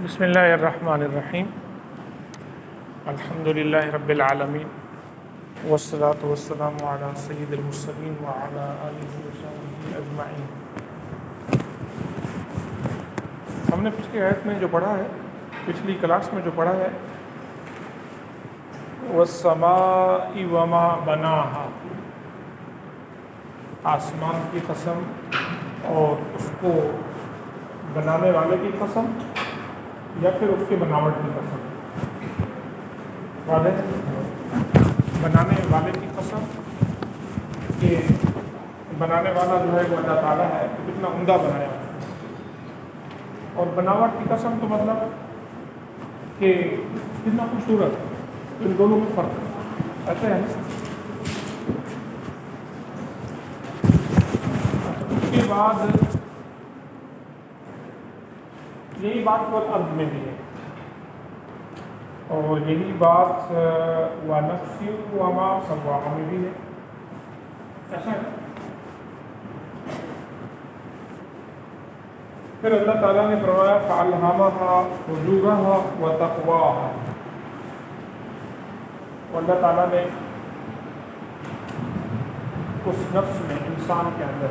بسم اللہ الرحمن الرحیم الحمدللہ رب العالمین والصلاة والسلام علی سید المرسلین وعلی آلہ وصحبہ اجمعین۔ ہم نے پچھلی آیت میں جو پڑھا ہے، پچھلی کلاس میں جو پڑھا ہے، والسماء وما بناہا، آسمان کی قسم اور اس کو بنانے والے کی قسم یا پھر اس کی بناوٹ کی قسم، بنانے والے کی قسم کہ بنانے والا جو ہے وہ اللہ تعالیٰ ہے، کتنا عمدہ بنایا، اور بناوٹ کی قسم تو مطلب کہ کتنا خوبصورت، ان دونوں میں فرق ہے، ایسے ہے۔ اس کے بعد یہی بات والارض میں بھی ہے، اور یہی بات وَنَفْسٍ وَمَا سَوَّاهَا میں بھی ہے، ایسا ہے۔ پھر اللہ تعالیٰ نے فرمایا فَأَلْهَمَهَا فُجُورَهَا وَتَقْوَاهَا، اور اللہ تعالیٰ نے اس نفس میں، انسان کے اندر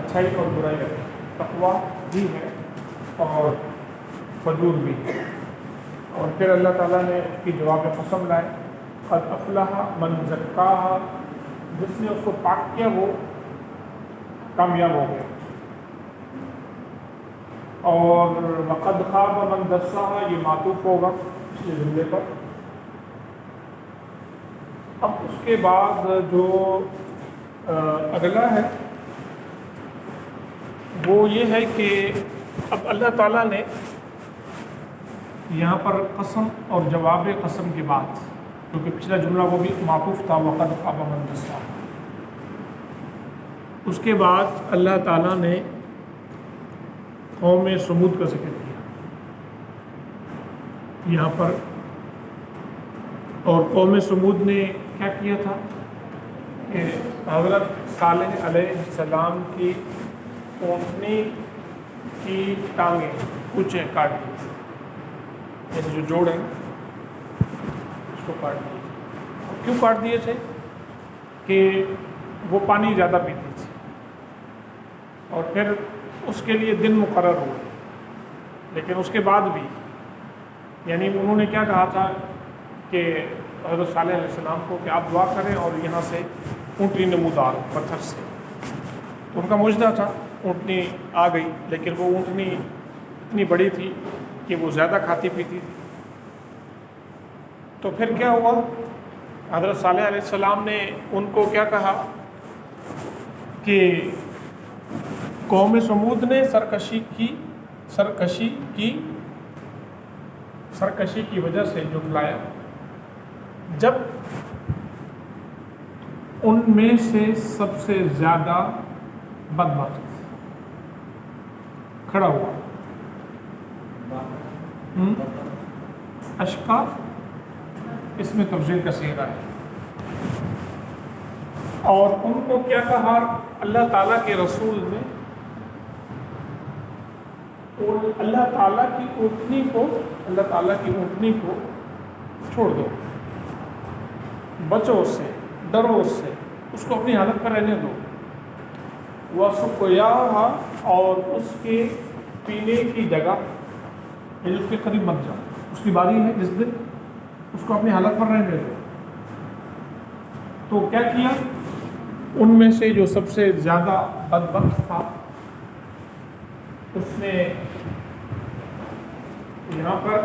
اچھائی اور برائی رکھی، تقویٰ بھی ہے اور فجور بھی ہے۔ اور پھر اللہ تعالیٰ نے اس کی جواب قسم لائے، قد افلح من زکاہا، جس نے اس کو پاک کیا وہ کامیاب ہو گیا، اور وقد خاب من دساہا، یہ معطوف ہوگا پچھلے جملے پر۔ اب اس کے بعد جو اگلا ہے وہ یہ ہے کہ اب اللہ تعالیٰ نے یہاں پر قسم اور جواب قسم کے بعد، کیونکہ پچھلا جملہ وہ بھی معطوف تھا وقد خاب من دساہا، اس کے بعد اللہ تعالیٰ نے قوم سمود کا ذکر کیا یہاں پر، اور قوم سمود نے کیا کیا تھا کہ حضرت صالح علیہ السلام کی اونٹنی کی ٹانگیں کچھ کاٹ دی، یعنی جو جوڑ ہیں اس کو کاٹ دیے۔ کیوں کاٹ دیے تھے؟ کہ وہ پانی زیادہ پیتی تھی، اور پھر اس کے لیے دن مقرر ہوئے، لیکن اس کے بعد بھی یعنی انہوں نے کیا کہا تھا کہ حضرت صالح علیہ السلام کو کہ آپ دعا کریں اور یہاں سے اونٹنی نمودار پتھر سے، تو ان کا معجزہ تھا، اونٹنی آ گئی، لیکن وہ اونٹنی اتنی بڑی تھی کہ وہ زیادہ کھاتی پیتی تھی۔ تو پھر کیا ہوا، حضرت صالح علیہ السلام نے ان کو کیا کہا کہ قوم سمود نے سرکشی کی وجہ سے جھٹلایا، جب ان میں سے سب سے زیادہ بدبخت کھڑا ہوا، اشقا اس میں تفضیل کا صیغہ ہے، اور ان کو کیا کہا اللہ تعالیٰ کے رسول نے، اللہ تعالیٰ کی اونٹنی کو چھوڑ دو، بچو اس سے، ڈرو اس سے، اس کو اپنی حالت پر رہنے دو، وَسُقْيَاهَا، اور اس کے پینے کی جگہ، یعنی اس کے قریب مت جاؤ، اس کی باری ہے جس دن، اس کو اپنی حالت پر رہنے دو۔ تو کیا کیا، ان میں سے جو سب سے زیادہ بدبخت تھا اس نے یہاں پر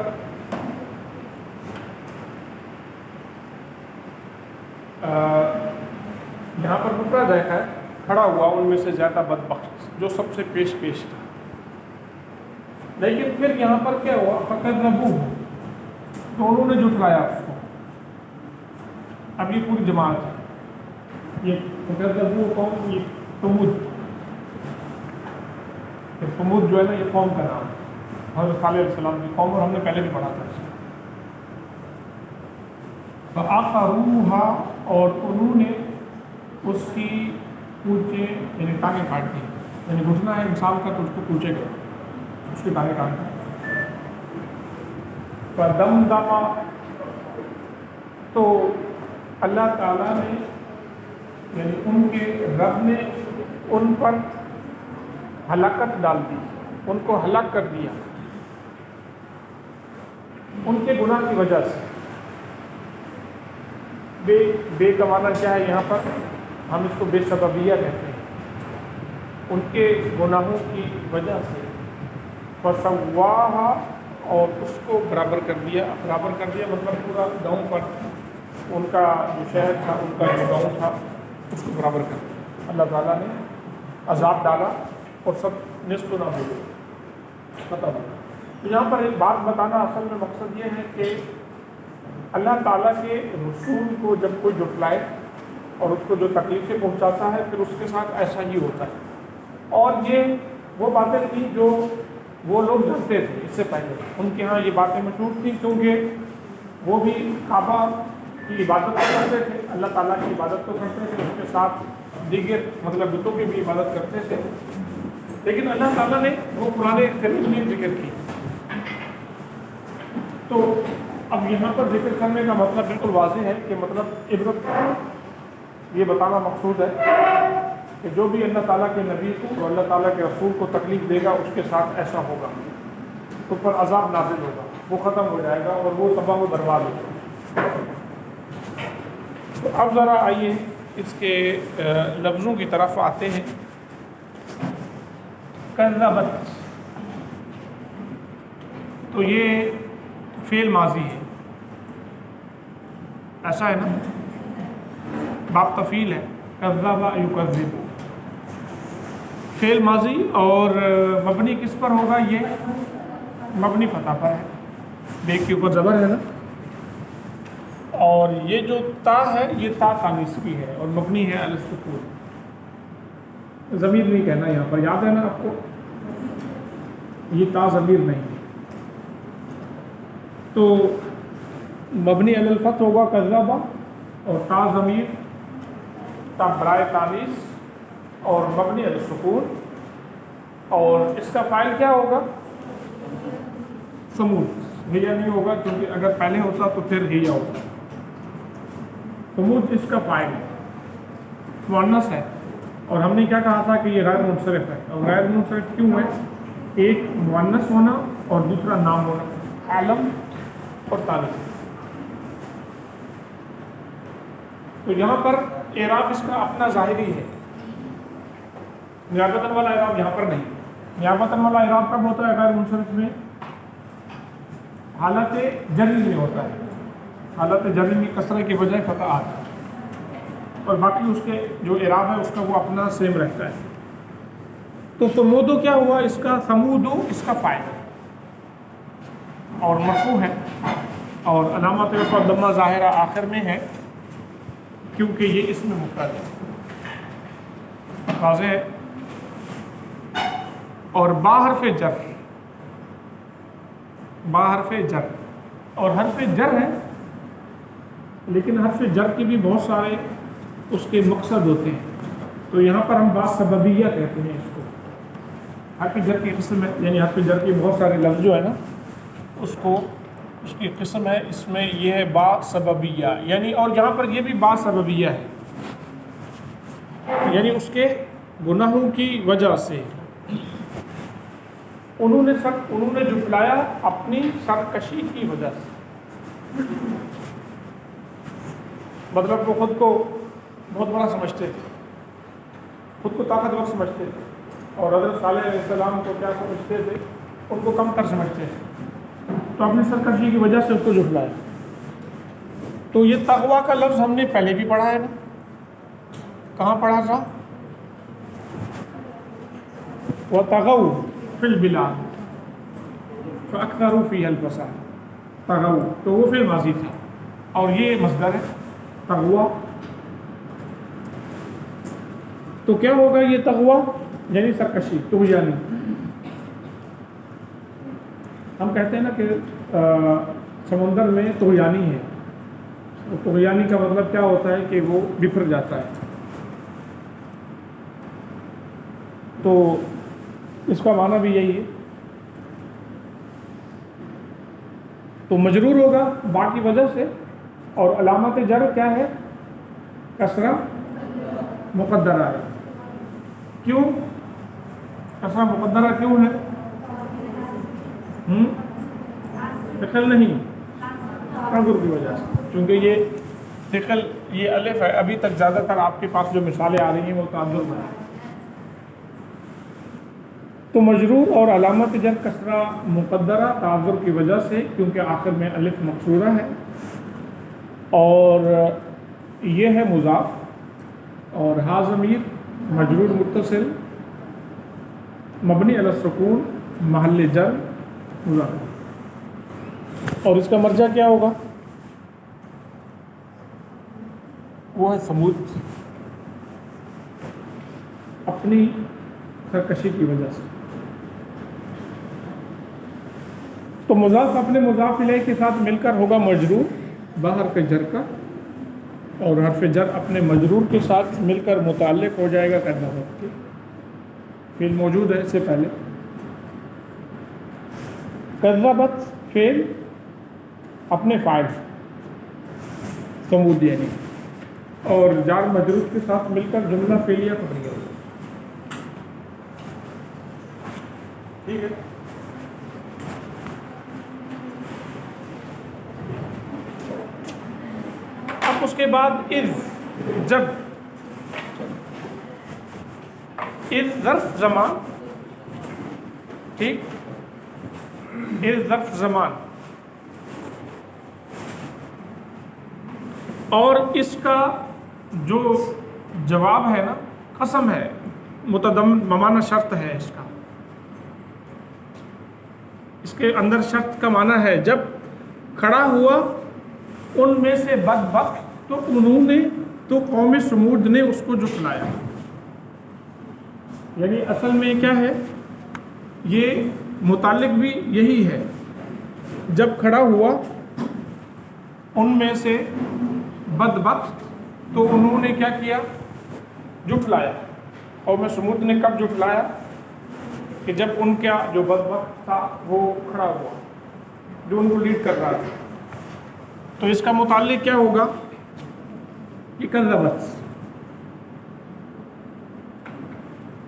دوسرا دیکھا ہے، کھڑا ہوا ان میں سے زیادہ بدبخت، جو سب سے پیش تھا، لیکن پھر یہاں پر کیا ہوا، فَكَذَّبُوهُ، تو انہوں نے جھٹلایا اس کو۔ اب یہ پوری جماعت ہے، یہ فَكَذَّبُوهُ قوم، یہ سمود جو ہے نا، یہ قوم کا نام ہے، حضرت صالح علیہ السلام کی قوم، اور ہم نے پہلے بھی پڑھا تھا۔ فَعَقَرُوهَا، اور انہوں نے اس کی پونچھیں یعنی ٹانگیں کاٹ دی، یعنی گھٹنا ہے انسان کا تو اس کو پونچھے گا، اس کی ٹانگیں کاٹ دی۔ فدمدم، تو اللہ تعالیٰ نے یعنی ان کے رب نے ان پر ہلاکت ڈال دی، ان کو ہلاک کر دیا ان کے گناہ کی وجہ سے۔ بے کا معنی کیا ہے یہاں پر؟ ہم اس کو بے سببیہ کہتے ہیں، ان کے گناہوں کی وجہ سے۔ فسواها، اور اس کو برابر کر دیا مطلب پورا گاؤں پر ان کا جو شہر تھا، ان کا جو گاؤں تھا، اس کو برابر کر دیا۔ اللہ تعالیٰ نے عذاب ڈالا اور سب نصف نہ ہو گئے، ختم ہو گیا۔ تو یہاں پر ایک بات بتانا اصل میں مقصد یہ ہے کہ اللہ تعالیٰ کے رسول کو جب کوئی جھٹلائے اور اس کو جو تکلیفیں پہنچاتا ہے، پھر اس کے ساتھ ایسا ہی ہوتا ہے۔ اور یہ وہ باتیں تھیں جو وہ لوگ جانتے تھے اس سے پہلے، ان کے ہاں یہ باتیں مشہور تھیں، کیونکہ وہ بھی کعبہ کی عبادت تو کرتے تھے، اللہ تعالیٰ کی عبادت تو کرتے تھے، اس کے ساتھ دیگر مطلب بتوں کی بھی عبادت کرتے تھے، لیکن اللہ تعالیٰ نے وہ قرآن کریم میں ذکر کی۔ تو اب یہاں پر ذکر کرنے کا مطلب بالکل واضح ہے کہ مطلب عبرت یہ بتانا مقصود ہے کہ جو بھی اللہ تعالیٰ کے نبی کو اور اللہ تعالیٰ کے رسول کو تکلیف دے گا، اس کے ساتھ ایسا ہوگا، اس پر عذاب نازل ہوگا، وہ ختم ہو جائے گا اور وہ تباہ و برباد ہوگا۔ تو اب ذرا آئیے اس کے لفظوں کی طرف آتے ہیں۔ کذبت، تو یہ فعل ماضی ہے، ایسا ہے نا، باب تفعیل ہے، کذب یکذب، فعل ماضی، اور مبنی کس پر ہوگا؟ یہ مبنی فتح پر ہے، بے کے اوپر زبر ہے نا، اور یہ جو تا ہے یہ تا تانیث کی ہے اور مبنی ہے علی السکون، ضمیر نہیں کہنا یہاں پر، یاد ہے نا آپ کو، یہ تا ضمیر نہیں ہے، تو مبنی علی الفتح ہوگا کذب، اور تا ضمیر، تا برائے تانیث اور مبنی علی السکون، اور اس کا فاعل کیا ہوگا؟ ثمود، ہیا نہیں ہوگا کیونکہ اگر پہلے ہوتا تو پھر ہیا ہوتا، ثمود اس کا فاعل ہے، مؤنث ہے، اور ہم نے کیا کہا تھا کہ یہ غیر منصرف ہے، اور غیر منصرف کیوں ہے؟ ایک مؤنث ہونا اور دوسرا نام ہونا، عالم اور تانیث۔ تو یہاں پر اعراب اس کا اپنا ظاہری ہے، نیابتاً والا اعراب یہاں پر نہیں۔ نیابتاً والا اعراب کب ہوتا ہے غیر منصرف میں؟ حالت جری میں ہوتا ہے، حالت جری میں کسرہ کی بجائے فتح آتا ہے، اور باقی اس کے جو اعراب ہے اس کا وہ اپنا سیم رہتا ہے۔ تو ثمودو کیا ہوا؟ اس کا ثمودو اس کا فاعل اور مرفوع ہے، اور علامت رفع ضمہ ظاہرہ آخر میں ہے کیونکہ یہ اس میں مفرد ہے، واضح ہے۔ اور با حرف جر، با حرف جر، اور حرف جر ہے، لیکن حرف جر کے بھی بہت سارے اس کے مقصد ہوتے ہیں، تو یہاں پر ہم با سببیہ کہتے ہیں اس کو، حرف جر کی قسم ہے، یعنی حرف جر کے بہت سارے لفظ جو ہے نا اس کو اس کی قسم ہے، اس میں یہ ہے با سببیہ، یعنی اور یہاں پر یہ بھی با سببیہ ہے، یعنی اس کے گناہوں کی وجہ سے انہوں نے جھٹلایا اپنی سرکشی کی وجہ سے، مطلب وہ خود کو بہت بڑا سمجھتے تھے، خود کو طاقتور سمجھتے تھے، اور حضرت صالح علیہ السلام کو کیا سمجھتے تھے؟ ان کو کم تر سمجھتے تھے، تو اپنی سرکشی کی وجہ سے اس کو جھٹلایا۔ تو یہ تقویٰ کا لفظ ہم نے پہلے بھی پڑھا ہے نا، کہاں پڑھا تھا؟ وَتَغَوْا فِي الْبِلَادِ فَأَكْثَرُوا فِيهَا الْفَسَادَ، تغوا تو وہ فعل ماضی تھا، اور یہ مصدر ہے تغوا، تو کیا ہوگا یہ تغوا؟ یعنی سرکشی، طغیانی۔ ہم کہتے ہیں نا کہ سمندر میں طغیانی ہے، طغیانی کا مطلب کیا ہوتا ہے کہ وہ بفر جاتا ہے، تو اس کا معنی بھی یہی ہے۔ تو مجرور ہوگا با کی وجہ سے، اور علامت جر کیا ہے؟ کسرہ مقدرہ ہے۔ کیوں کسرہ مقدرہ کیوں ہے؟ ثقل نہیں، تعذر کی وجہ سے، کیونکہ یہ ثقل یہ الف ہے۔ ابھی تک زیادہ تر آپ کے پاس جو مثالیں آ رہی ہیں وہ تعذر میں ہیں۔ تو مجرور اور علامت جر کسرہ مقدرہ تعذر کی وجہ سے، کیونکہ آخر میں الف مکسورہ ہے، اور یہ ہے مضاف، اور ہا ضمیر مجرور متصل مبنی علی السکون محل جر مضاف، اور اس کا مرجع کیا ہوگا؟ وہ ہے ثمود، اپنی سرکشی کی وجہ سے۔ تو مضاف اپنے مضاف الیہ کے ساتھ مل کر ہوگا مجرور بحرف جر کا، اور حرف جر اپنے مجرور کے ساتھ مل کر متعلق ہو جائے گا کذبت کے، فعل موجود ہے اس سے پہلے، کذبت فعل اپنے فاعل ثمود یعنی، اور جار مجرور کے ساتھ مل کر جملہ فعلیہ قبلیہ ہوگا۔ ٹھیک ہے، اب اس کے بعد جب ظرف زمان، ٹھیک، ظرف زمان، اور اس کا جو جواب ہے نا قسم ہے، متضمن بمعنی شرط ہے، اس کا اس کے اندر شرط کا معنی ہے جب کھڑا ہوا ان میں سے بدبخت تو انہوں نے، تو قوم سمود نے اس کو جھٹلایا۔ یعنی اصل میں کیا ہے، یہ متعلق بھی یہی ہے، جب کھڑا ہوا ان میں سے بدبخت تو انہوں نے کیا کیا؟ جھٹلایا۔ قوم سمود نے کب جھٹلایا؟ کہ جب ان کا جو بدبخت تھا وہ کھڑا ہوا، جو ان کو لیڈ کر رہا تھا، تو اس کا متعلق کیا ہوگا؟ یہ کذبت،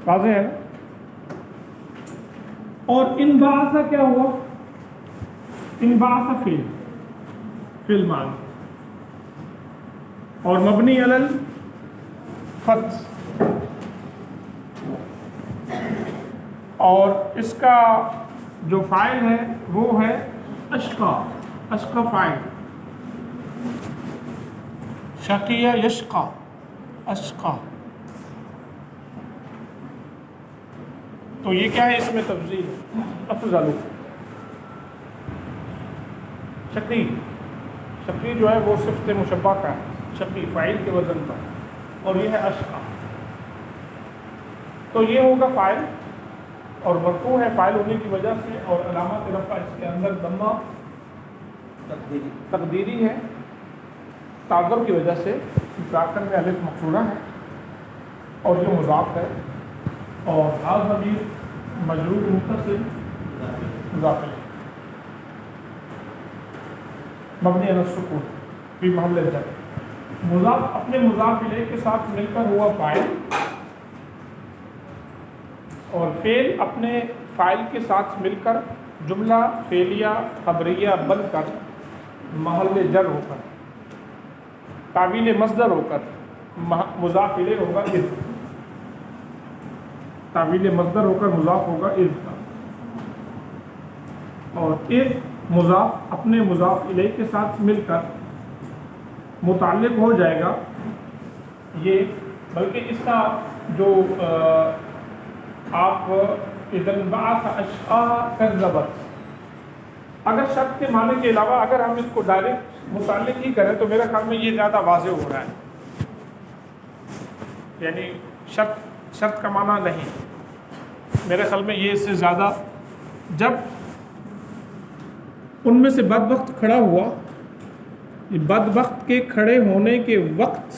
واضح ہے نا؟ اور ان بعث کیا ہوا؟ ان بعث فعل ماضی اور مبنی علی الفتح، اور اس کا جو فاعل ہے وہ ہے اشقا، اشقا فاعل، شقیہ یشقا، اشقا۔ تو یہ کیا ہے؟ اس میں تفضیل ہے، افضل، شقی، شقی جو ہے وہ صفت مشبہ کا ہے، شقی فاعل کے وزن پر، اور یہ ہے اشقا۔ تو یہ ہوگا فاعل، اور مرفوع ہے فاعل ہونے کی وجہ سے، اور علامت رفع اس کے اندر ضمہ تقدیری ہے تعذر کی وجہ سے، آخر میں الف مقصورہ ہے، اور جو مضاف ہے، اور ہا ضمیر مجرور متصل مضاف ہے مبنی علی السکون فی محل جر، مضاف اپنے مضاف الیہ کے ساتھ مل کر ہوا فاعل، اور فعل اپنے فاعل کے ساتھ مل کر جملہ فعلیہ خبریہ بن کر محل جر ہو کر تعویل مصدر ہو کر مضاف الیہ ہوگا اذ، تعویل مصدر ہو کر مضاف ہوگا اذ کا، اور اذ مضاف اپنے مضاف الیہ کے ساتھ مل کر متعلق ہو جائے گا یہ، بلکہ اس کا جو آپ اذا انبعث اشقا کذبت، اگر شرط کے معنی کے علاوہ اگر ہم اس کو ڈائریکٹ متعلق ہی کریں تو میرا خیال میں یہ زیادہ واضح ہو رہا ہے، یعنی شرط کا معنی نہیں، میرے خیال میں یہ اس سے زیادہ، جب ان میں سے بدبخت کھڑا ہوا، یہ بدبخت کے کھڑے ہونے کے وقت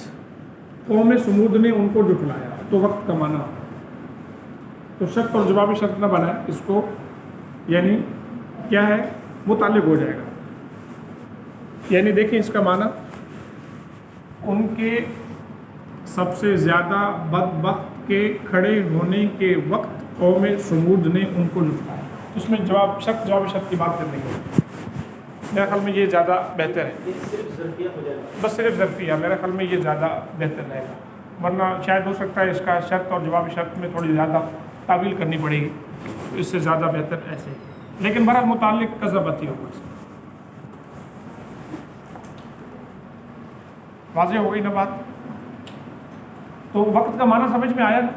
قوم سمود نے ان کو جھٹلایا، تو وقت کا معنی، تو شرط اور جوابی شرط نہ بنائے اس کو، یعنی کیا ہے؟ متعلق ہو جائے گا، یعنی دیکھیں اس کا معنی، ان کے سب سے زیادہ بدبخت کے کھڑے ہونے کے وقت قوم سمود نے ان کو لٹایا. اس میں جواب شرط کی بات کرنے کی، میرے خیال میں یہ زیادہ بہتر ہے. بس صرف ظرفیہ، میرے خیال میں یہ زیادہ بہتر رہے گا، ورنہ شاید ہو سکتا ہے اس کا شرط اور جواب شرط میں تھوڑی زیادہ تعویل کرنی پڑے گی، اس سے زیادہ بہتر ایسے. لیکن بہرحال متعلق کذبت ہی ہوگا. واضح ہو گئی نا بات؟ تو وقت کا معنی سمجھ میں آیا نا؟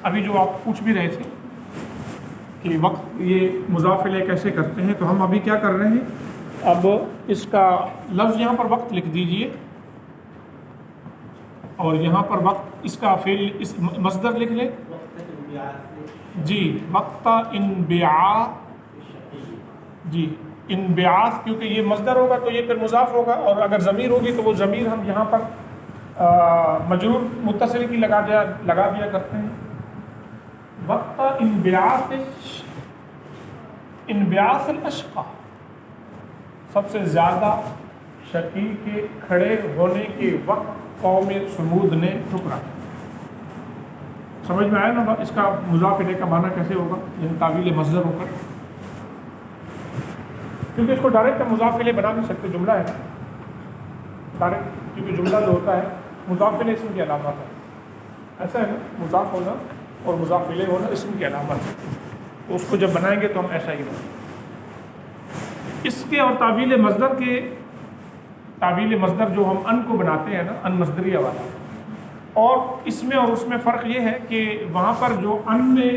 ابھی جو آپ پوچھ بھی رہے تھے کہ وقت یہ مضاف الیہ کیسے کرتے ہیں، تو ہم ابھی کیا کر رہے ہیں، اب اس کا لفظ یہاں پر وقت لکھ دیجئے، اور یہاں پر وقت اس کا فعل اس مصدر لکھ لیں. جی وقت انبعاث، جی انبعاث، کیونکہ یہ مصدر ہوگا تو یہ پھر مضاف ہوگا، اور اگر ضمیر ہوگی تو وہ ضمیر ہم یہاں پر مجرور متصل کی لگا دیا کرتے ہیں. وقت انبعاث الاشقا، سب سے زیادہ شقی کے کھڑے ہونے کے وقت قوم سمود نے ٹھکرا. سمجھ میں آیا نا اس کا مضاف الیہ کا معنی کیسے ہوگا، یعنی تعویل مصدر ہو کر، کیونکہ اس کو ڈائریکٹ مضاف الیہ بنا نہیں سکتے، جملہ ہے ڈائریکٹ، کیونکہ جملہ جو ہوتا ہے مضاف الیہ اسم کی علامت ہے. ایسا ہے نا، مضاف ہونا اور مضاف الیہ ہونا اسم کی علامت ہے، تو اس کو جب بنائیں گے تو ہم ایسا ہی بنائیں. اس کے اور تعویل مصدر جو ہم ان کو بناتے ہیں نا، ان مصدریہ والا، اور اس میں اور اس میں فرق یہ ہے کہ وہاں پر جو ان میں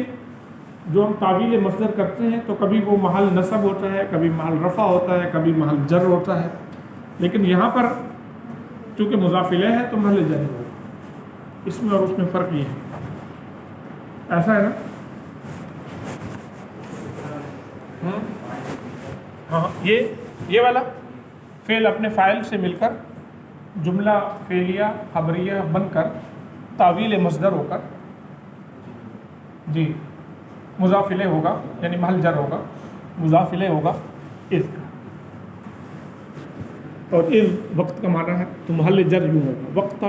جو ہم تعویل مصدر کرتے ہیں تو کبھی وہ محل نصب ہوتا ہے، کبھی محل رفع ہوتا ہے، کبھی محل جر ہوتا ہے. لیکن یہاں پر چونکہ مضاف الیہ ہے تو محل جر ہوگا. اس میں اور اس میں فرق یہ ہے. ایسا ہے نا؟ ہاں، یہ والا فعل اپنے فاعل سے مل کر جملہ فعلیہ خبریہ بن کر تعویل مصدر ہو کر جی مضاف الیہ ہوگا، یعنی محل جر ہوگا، مضاف الیہ ہوگا اذ کا، اور اذ وقت کا معنی ہے تو محل جر یوں ہوگا وقت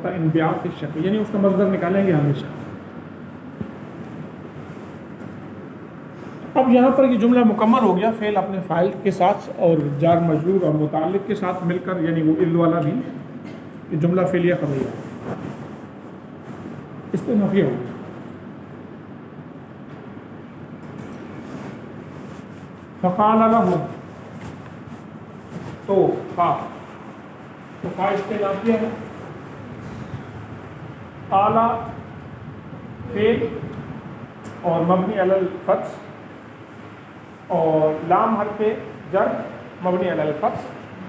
انبعاث کی شکل، یعنی اس کا مصدر نکالیں گے ہمیشہ. اب یہاں پر یہ جملہ مکمل ہو گیا، فعل اپنے فاعل کے ساتھ اور جار مجرور اور متعلق کے ساتھ مل کر، یعنی وہ اذ والا بھی یہ جملہ فعلیہ خبریہ، اس پہ نفی ہوگا. فقال لهم، تو اس کے نافیہ ہے. قال فعل اور مبنی علی الفتح، اور لام حرف جر مبنی علی الفتح،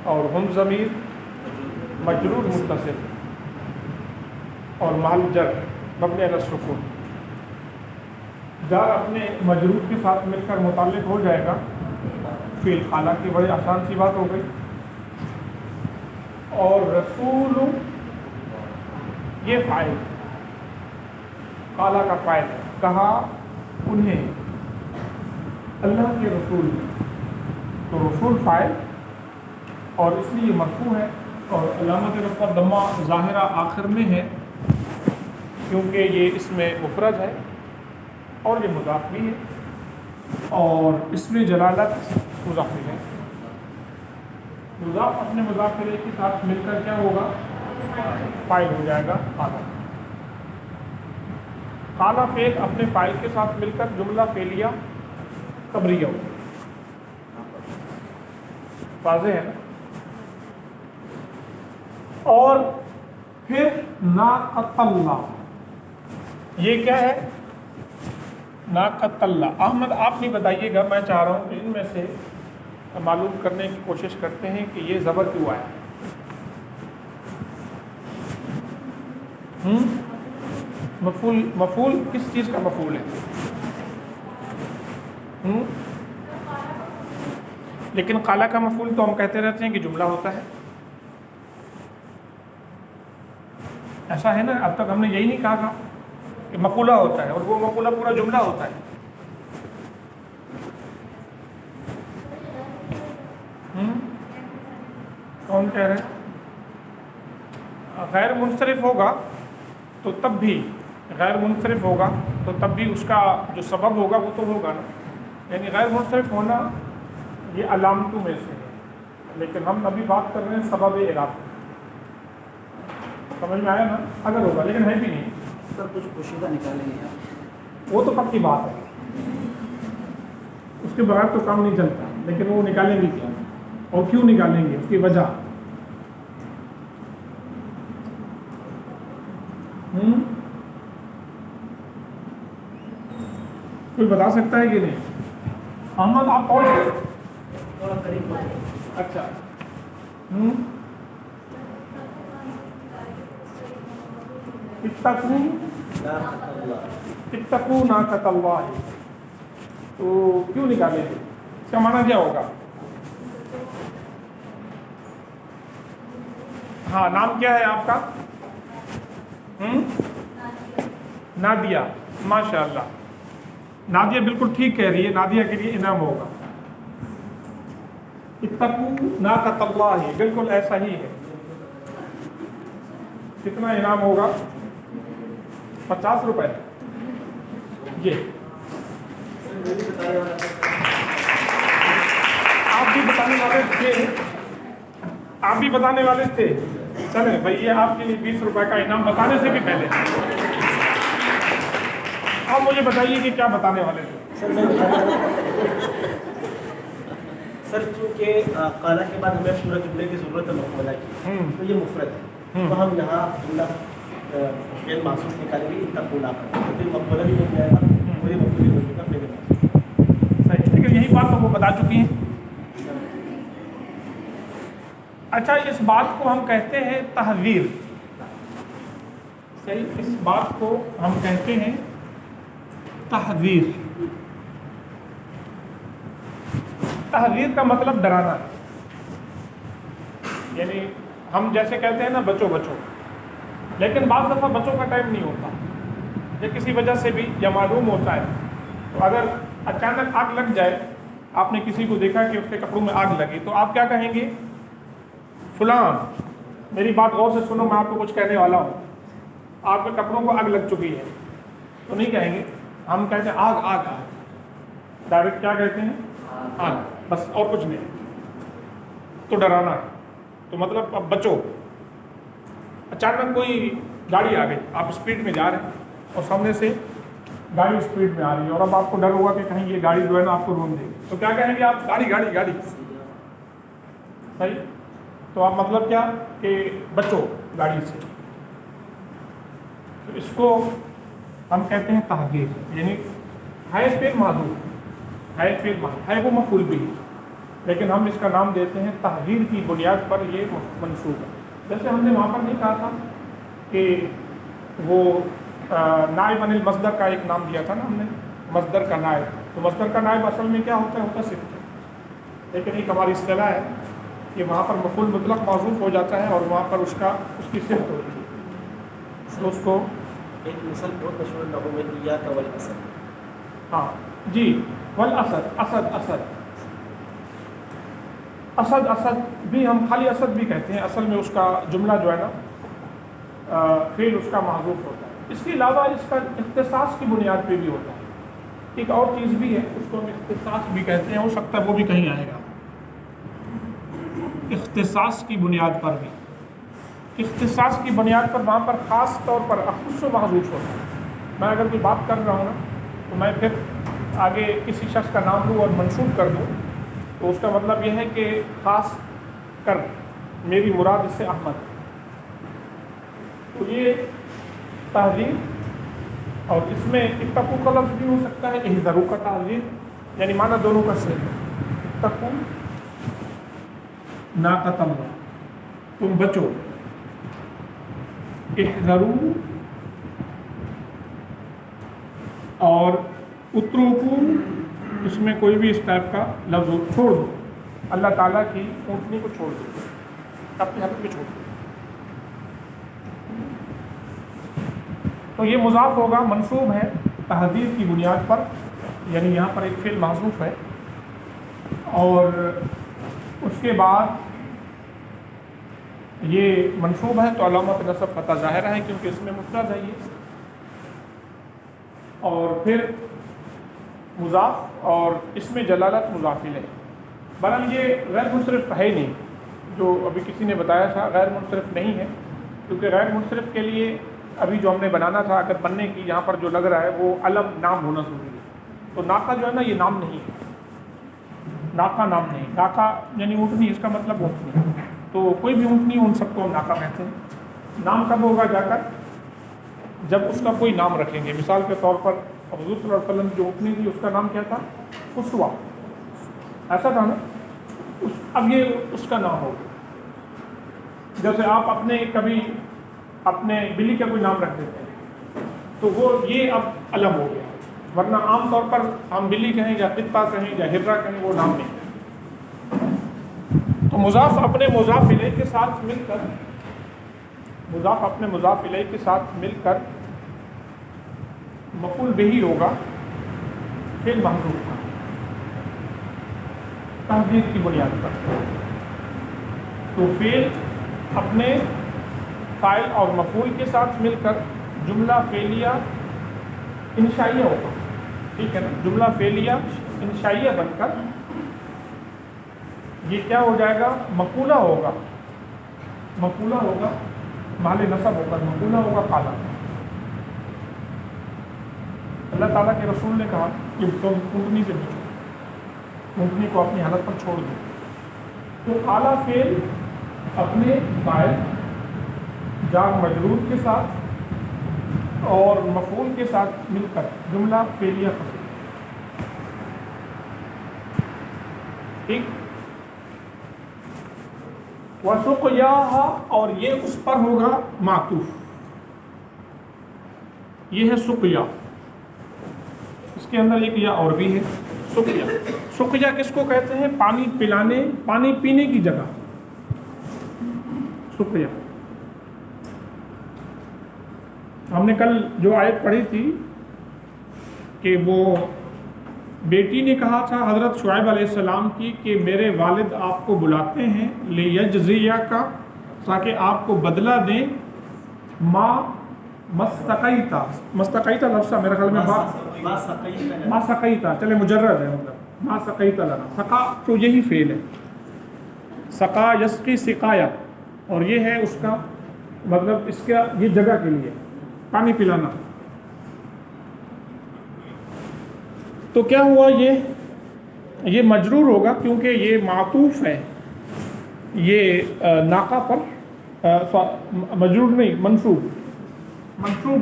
اور ہم ضمیر مجرور متصل اور محل جر مبنی علی السکون. جار اپنے مجرور کے ساتھ مل کر متعلق ہو جائے گا فعل، حالانکہ بڑی آسان سی بات ہو گئی. اور رسول یہ فاعل، قال کا فاعل، کہا انہیں اللہ کے رسول، تو رسول فاعل اور اس لیے مرفوع ہے، اور علامت رفع ضمہ ظاہرہ آخر میں ہے کیونکہ یہ اس میں مفرد ہے اور یہ مضاف بھی ہے، اور اس میں جلالت مضاف ہے. مضاف اپنے مضاف الیہ کے ساتھ مل کر کیا ہوگا، فاعل ہو جائے گا. قال فعل اپنے فاعل کے ساتھ مل کر جملہ فعلیہ خبریہ ہو. واضح ہے نا؟ اور پھر ناقۃ اللہ، یہ کیا ہے؟ ناقۃ اللہ. احمد آپ نہیں بتائیے گا، میں چاہ رہا ہوں کہ ان میں سے معلوم کرنے کی کوشش کرتے ہیں کہ یہ زبر کیوں آیا. مفعول کس چیز کا مفعول ہے؟ لیکن قال کا مفعول تو ہم کہتے رہتے ہیں کہ جملہ ہوتا ہے. ایسا ہے نا، اب تک ہم نے یہی نہیں کہا تھا کہ مقولہ ہوتا ہے، اور وہ مقولہ پورا جملہ ہوتا ہے. کون کہہ رہے ہیں؟ غیر منصرف ہوگا تو تب بھی اس کا جو سبب ہوگا وہ تو ہوگا نا. یعنی غیر منصرف ہونا یہ علامتوں میں سے ہے، لیکن ہم ابھی بات کر رہے ہیں سبب اعراب. سمجھ میں آیا نا؟ اگر ہوگا، لیکن ہے بھی نہیں. سر کچھ پوشیدہ نکالیں گے آپ؟ وہ تو پکی بات ہے، اس کے بغیر تو کام نہیں چلتا. لیکن وہ نکالیں گے کیا اور کیوں نکالیں گے، اس کی وجہ. کوئی بتا سکتا ہے کہ نہیں؟ احمد آپ کون سے؟ تھوڑا قریب ہو. اچھا. اتقوا ناقۃ اللہ، تو کیوں نکالیں گے؟ اس کا معنی کیا ہوگا؟ ہاں، نام کیا ہے آپ کا؟ نادیہ. ماشاء اللہ، نادیہ بالکل ٹھیک کہہ رہی ہے. نادیہ کے لیے انعام ہوگا. اتقوا ناقۃ اللہ، بالکل ایسا ہی ہے. کتنا انعام ہوگا؟ 50 روپے. یہ آپ بھی بتانے والے تھے. چلیں بھائی، یہ آپ کے لیے 20 روپے کا انعام بتانے سے بھی پہلے. آپ مجھے بتائیے کہ کیا بتانے والے تھے. سر چونکہ قالا کے بعد ہمیں پورا جملے کی ضرورت ہے مقبولہ کی، تو یہ مفرد ہے، تو ہم یہاں جملہ فعل محصول نکالیں گے اتقوا ناقۃ، تو پھر مقبولہ بھی بن جائے گا، پوری مقبولی ہو جائے گا فعل محصول. صحیح، لیکن یہی بات تو وہ بتا چکی ہیں. اچھا، اس بات کو ہم کہتے ہیں تحویر. صحیح، اس بات کو ہم کہتے ہیں تحویر. تحویر کا مطلب ڈرانا ہے. یعنی ہم جیسے کہتے ہیں نا بچو بچو، لیکن بعض دفعہ بچوں کا ٹائم نہیں ہوتا، یا کسی وجہ سے بھی یا معلوم ہوتا ہے. تو اگر اچانک آگ لگ جائے، آپ نے کسی کو دیکھا کہ اس کے کپڑوں میں آگ لگی، تو آپ کیا کہیں گے؟ فلاں، میری بات غور سے سنو، میں آپ کو کچھ کہنے والا ہوں. آپ کے کپڑوں کو آگ لگ چکی ہے، تو نہیں کہیں گے. ہم کہتے ہیں آگ آگ آگ، ڈائریکٹ کیا کہتے ہیں؟ آگ، بس اور کچھ نہیں. تو ڈرانا ہے. تو مطلب اب بچو. اچانک کوئی گاڑی آ گئی، آپ اسپیڈ میں جا رہے ہیں اور سامنے سے گاڑی اسپیڈ میں آ رہی ہے، اور اب آپ کو ڈر ہوا کہ کہیں یہ گاڑی جو ہے نا آپ کو روک دے. تو کیا کہیں گے آپ؟ گاڑی گاڑی گاڑی. صحیح. تو آپ مطلب کیا کہ بچو گاڑی سے. تو اس کو ہم کہتے ہیں تحویر. یعنی ہے فعل محذوف، ہے وہ مفعول بھی، لیکن ہم اس کا نام دیتے ہیں تحویر کی بنیاد پر یہ منصوب ہے. جیسے ہم نے وہاں پر نہیں کہا تھا کہ وہ نائب عن المصدر کا ایک نام دیا تھا نا ہم نے، مصدر کا نائب. تو مصدر کا نائب اصل میں کیا ہوتا ہے؟ ہوتا صفت ہے. لیکن ایک ہماری اصطلاح ہے کہ وہاں پر مفعول مطلق معذوف ہو جاتا ہے اور وہاں پر اس کی صفت ہوتی ہے. تو اس کو ایک مثال بہت مشہور لغو میں ایاک والاسد. ہاں جی، والاسد، اسد اسد اسد اسد بھی ہم خالی اسد بھی کہتے ہیں. اصل میں اس کا جملہ جو ہے نا فعل اس کا محذوف ہوتا ہے. اس کے علاوہ اس کا اختصاص کی بنیاد پہ بھی ہوتا ہے. ایک اور چیز بھی ہے، اس کو ہم اختصاص بھی کہتے ہیں. ہو سکتا ہے وہ بھی کہیں آئے گا. اختصاص کی بنیاد پر بھی، اختصاص کی بنیاد پر وہاں پر خاص طور پر اخص و محذوف ہوتا ہے. میں اگر کوئی بات کر رہا ہوں نا، تو میں پھر آگے کسی شخص کا نام لوں اور منسوب کر دوں، تو اس کا مطلب یہ ہے کہ خاص کر میری مراد اس سے احمد. تو یہ تحویر، اور اس میں اتقوا کا لفظ بھی ہو سکتا ہے، احذروا کا تحویر، یعنی معنی دونوں کا صحیح ہے. اتقوا ناقۃ اللہ، تم بچو. احذروا اور اترکوا، اس میں کوئی بھی اس ٹائپ کا لفظ ہو، چھوڑ دو. اللہ تعالیٰ کی اونٹنی کو چھوڑ دو، اپنے حق میں چھوڑ دو. تو یہ مضاف ہوگا، منصوب ہے تحذیر کی بنیاد پر، یعنی یہاں پر ایک فعل محذوف ہے. اور اس کے بعد یہ منصوب ہے تو علامت نصب فتح ظاہر ہے کیونکہ اس میں مفرد ہے یہ، اور پھر مضاف اور اس میں جلالت مضاف الیہ۔ بہرحال یہ غیر منصرف ہے نہیں، جو ابھی کسی نے بتایا تھا غیر منصرف نہیں ہے، کیونکہ غیر منصرف کے لیے ابھی جو ہم نے بنانا تھا اگر بننے کی یہاں پر جو لگ رہا ہے وہ علم نام ہونا ضروری ہے، تو ناقہ جو ہے نا یہ نام نہیں ہے، ناقہ نام نہیں، ناقہ یعنی اونٹنی، اس کا مطلب اونٹنی، تو کوئی بھی اونٹنی ان سب کو ہم ناقہ کہتے ہیں۔ نام کب ہوگا جا کر جب اس کا کوئی نام رکھیں گے، مثال کے طور پر حضور صلی اللہ علیہ وسلم جو اونٹنی تھی اس کا نام کیا تھا؟ اسوا، ایسا تھا نا، اب یہ اس کا نام ہوگا۔ جیسے آپ کبھی اپنے بلی کا کوئی نام رکھ دیتے ہیں تو وہ یہ اب علم ہو گیا، ورنہ عام طور پر ہم بلی کہیں یا قطہ کہیں یا ہررا کہیں وہ نام نہیں۔ تو مضاف اپنے مضاف الیہ کے ساتھ مل کر مفعول بہ ہوگا فعل محذوف کا تحدید کی بنیاد پر، تو فعل اپنے فاعل اور مفعول کے ساتھ مل کر جملہ فعلیہ انشائیہ ہوگا، ٹھیک ہے نا، جملہ فعلیہ انشائیہ بن کر یہ کیا ہو جائے گا؟ مقولہ ہوگا محل نصب ہوگا، مقولہ ہوگا قالا۔ اللہ تعالیٰ کے رسول نے کہا کہ تم اونٹنی سے بچو، اونٹنی کو اپنی حالت پر چھوڑ دو، تو قالا فعل اپنے فاعل جار مجرور کے ساتھ اور مفعول کے ساتھ مل کر جملہ فعلیہ قبول، ٹھیک۔ وَسُقْيَاهَا، اور یہ اس پر ہوگا معطوف، یہ ہے سقیا، اس کے اندر ایک یا اور بھی ہے سقیا۔ سقیا کس کو کہتے ہیں؟ پانی پلانے، پانی پینے کی جگہ سقیا۔ ہم نے کل جو آیت پڑھی تھی کہ وہ بیٹی نے کہا تھا حضرت شعیب علیہ السلام کی کہ میرے والد آپ کو بلاتے ہیں لیجزیک، تاکہ آپ کو بدلہ دیں ما مستقیتا لفظ میرے خیال میں ما سقیتا، چلے مجرد ہے، مطلب ما سقیتا لنا، سقا تو یہی فعل ہے، سقا یسقی سقایا، اور یہ ہے اس کا مطلب اس کا یہ جگہ کے لیے پانی پلانا۔ تو کیا ہوا، یہ مجرور ہوگا کیونکہ یہ معطوف ہے، یہ ناقہ پر مجرور نہیں، منصوب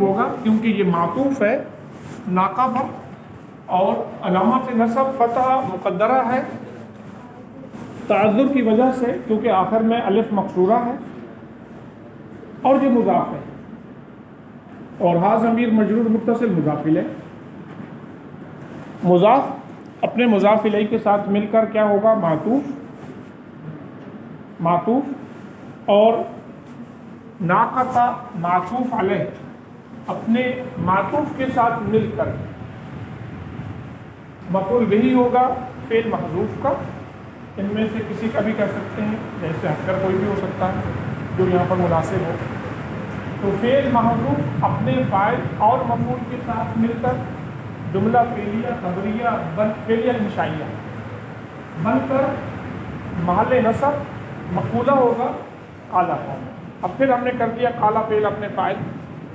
ہوگا کیونکہ یہ معطوف ہے ناقہ پر، اور علامت نصب فتح مقدرہ ہے تعذر کی وجہ سے، کیونکہ آخر میں الف مقصورہ ہے اور یہ مضاف ہے، اور ہا ضمیر مجرور متصل مضاف الیہ۔ مضاف اپنے مضاف الیہ کے ساتھ مل کر کیا ہوگا؟ معطوف، اور ناقہ معطوف علیہ اپنے معطوف کے ساتھ مل کر مفعول بہ ہوگا فعل محذوف کا، ان میں سے کسی کا بھی کہہ سکتے ہیں، جیسے ہٹ کر کوئی بھی ہو سکتا ہے جو یہاں پر مناسب ہو۔ تو فعل محذوف اپنے فاعل اور مفعول کے ساتھ مل کر جملہ فعلیہ خبریہ فعلیہ انشائیہ بن کر محل نصب مقولہ ہوگا قالا۔ اب پھر ہم نے کر دیا قالا فعل اپنے فاعل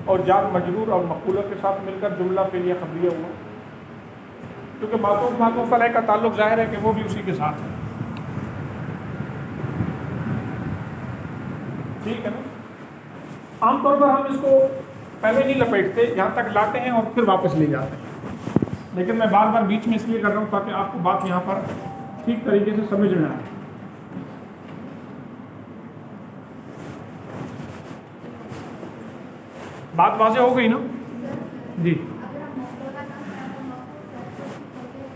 اور جار مجرور اور مقولہ کے ساتھ مل کر جملہ فعلیہ خبریہ ہوا، کیونکہ معطوف علیہ کا تعلق ظاہر ہے کہ وہ بھی اسی کے ساتھ ہے، ٹھیک ہے نا۔ عام طور پر ہم اس کو پہلے نہیں لپیٹتے، یہاں تک لاتے ہیں اور پھر واپس لے جاتے ہیں، لیکن میں بار بار بیچ میں اس لیے کر رہا ہوں تاکہ آپ کو بات یہاں پر ٹھیک طریقے سے سمجھ میں آئے۔ بات واضح ہو گئی نا جی؟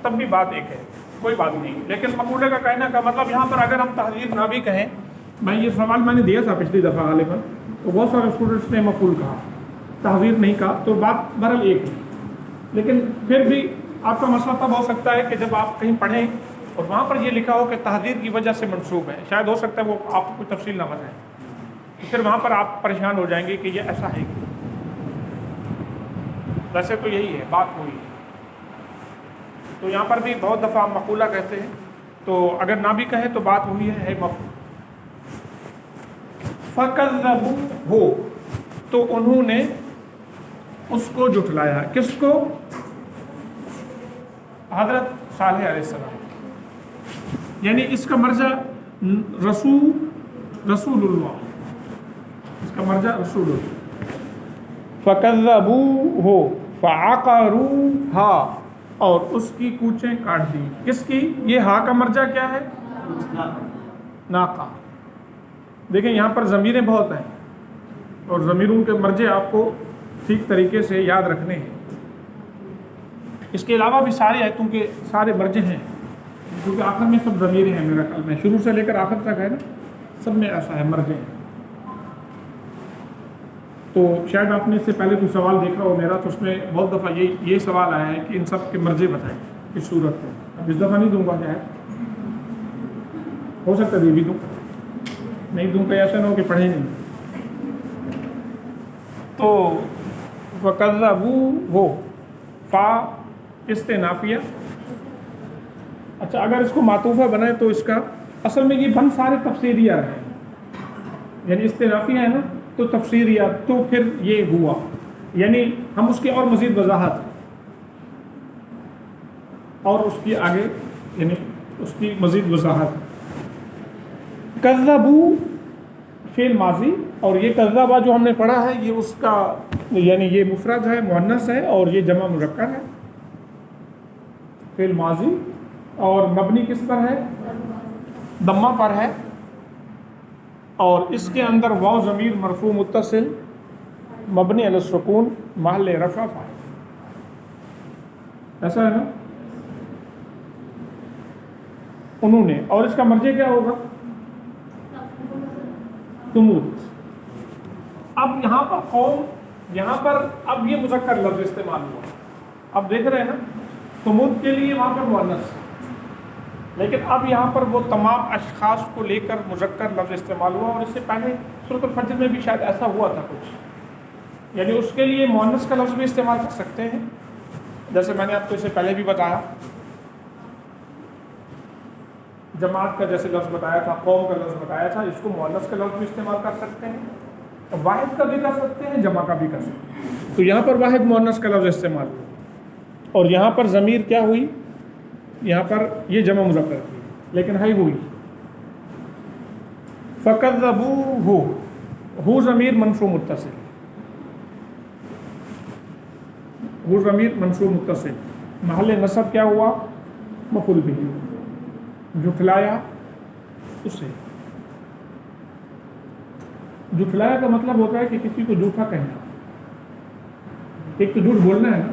تب بھی بات ایک ہے، کوئی بات نہیں، لیکن مقولے کا کہنا کا مطلب یہاں پر اگر ہم تحریر نہ بھی کہیں، میں یہ سوال میں نے دیا تھا پچھلی دفعہ غالباً، تو بہت سارے اسٹوڈنٹس نے مقول کہا، تحریر نہیں کہا، تو بات بہرحال ایک ہے، لیکن پھر بھی آپ کا مسئلہ تب ہو سکتا ہے کہ جب آپ کہیں پڑھیں اور وہاں پر یہ لکھا ہو کہ تحذیر کی وجہ سے منسوب ہے، شاید ہو سکتا ہے وہ آپ کو کوئی تفصیل نہ بتائیں، تو پھر وہاں پر آپ پریشان ہو جائیں گے کہ یہ ایسا ہے کہ ویسے تو یہی ہے، بات وہی ہے۔ تو یہاں پر بھی بہت دفعہ مقولہ کہتے ہیں، تو اگر نہ بھی کہیں تو بات وہی ہے مفعول۔ فَكَذَّبُوهُ، تو انہوں نے اس کو جھٹلایا، کس کو؟ حضرت صالح علیہ السلام، یعنی اس کا مرجع رسول اللہ، اس کا مرجع رسول اللہ۔ فَكَذَّبُوهُ فَعَقَرُوهَا، اور اس کی کوچیں کاٹ دی، کس کی؟ یہ ہا کا مرجع کیا ہے؟ ناقہ۔ دیکھیں یہاں پر ضمیریں بہت ہیں اور ضمیروں کے مرجع آپ کو ٹھیک طریقے سے یاد رکھنے ہیں۔ اس کے علاوہ بھی ساری آیتوں کے سارے مرجع ہیں، کیونکہ آخر میں سب ضمیریں ہیں، میرا خیال میں شروع سے لے کر آخر تک ہے نا، سب میں ایسا ہے، مرجع ہیں۔ تو شاید آپ نے اس سے پہلے کوئی سوال دیکھا ہو میرا، تو اس میں بہت دفعہ یہ سوال آیا ہے کہ ان سب کے مرجع بتائیں اس صورت میں۔ اب اس دفعہ نہیں دوں گا، شاید ہو سکتا ہے بھی دوں، نہیں دوں کہ ایسا نہ ہو کہ پڑھے نہیں۔ تو وَكَذَّبُوهُ، فا استنافیہ، اچھا اگر اس کو معطوفہ بنائے تو اس کا اصل میں یہ بن سارے تفسیریہ ہیں، یعنی استنافیہ ہے نا، تو تفسیریہ، تو پھر یہ ہوا، یعنی ہم اس کی اور مزید وضاحت اور اس کی آگے، یعنی اس کی مزید وضاحت۔ کذبوا فعل ماضی، اور یہ کذبا جو ہم نے پڑھا ہے یہ اس کا یعنی یہ مفرد ہے، مؤنث ہے، اور یہ جمع مذکر ہے، فعل ماضی، اور مبنی کس پر ہے؟ ضمہ پر ہے، اور اس کے اندر واو ضمیر مرفوع متصل مبنی علی السکون محل رفع فاعل، ایسا ہے نا؟ انہوں نے، اور اس کا مرجع کیا ہوگا؟ ثمود۔ اب یہاں پر قوم، یہاں پر اب یہ مذکر لفظ استعمال ہوا، اب دیکھ رہے ہیں نا، ثمود کے لیے وہاں پر مؤنث، لیکن اب یہاں پر وہ تمام اشخاص کو لے کر مذکر لفظ استعمال ہوا، اور اس سے پہلے سورۃ الفجر میں بھی شاید ایسا ہوا تھا کچھ، یعنی اس کے لیے مؤنث کا لفظ بھی استعمال کر سکتے ہیں، جیسے میں نے آپ کو اس سے پہلے بھی بتایا، جماعت کا جیسے لفظ بتایا تھا، قوم کا لفظ بتایا تھا، اس کو مؤنث کا لفظ بھی استعمال کر سکتے ہیں، واحد کا بھی کر سکتے ہیں، جمع کا بھی کر سکتے ہیں۔ تو یہاں پر واحد مؤنث کا لفظ استعمال ہوا، اور یہاں پر ضمیر کیا ہوئی؟ یہاں پر یہ جمع مذکر ہوئی، لیکن ہے ہوئی فَكَذَّبُوهُ، ہو ضمیر منصوب متصل، ہو ضمیر منصوب متصل، محل نصب کیا ہوا؟ مفعول بہ، جھٹلایا اسے۔ جھٹلایا کا مطلب ہوتا ہے کہ کسی کو جھوٹا کہنا، ایک تو جھوٹ بولنا ہے نا،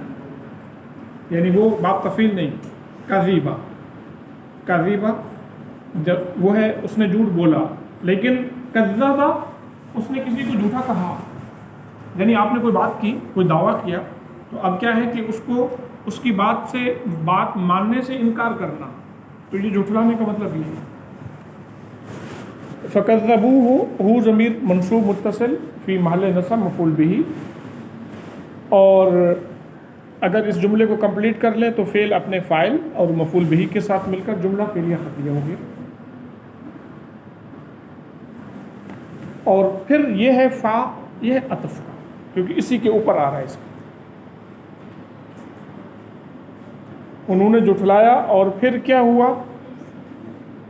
یعنی وہ بات تفصیل نہیں، کذیبہ، کذیبہ جب وہ ہے اس نے جھوٹ بولا، لیکن کذبہ اس نے کسی کو جھوٹا کہا، یعنی آپ نے کوئی بات کی، کوئی دعویٰ کیا، تو اب کیا ہے کہ اس کو اس کی بات سے، بات ماننے سے انکار کرنا، تو یہ جھٹلانے کا مطلب یہ ہے۔ فَكَذَّبُوهُ، ہو ضمیر منصوب متصل فی محل نصب مفعول بہ، اور اگر اس جملے کو کمپلیٹ کر لیں تو فعل اپنے فاعل اور مفعول بہ کے ساتھ مل کر جملہ فعلیہ خفیہ ہو گیا، اور پھر یہ ہے فا، یہ ہے عطف کا، کیونکہ اسی کے اوپر آ رہا ہے اس کا۔ انہوں نے جھٹلایا، اور پھر کیا ہوا؟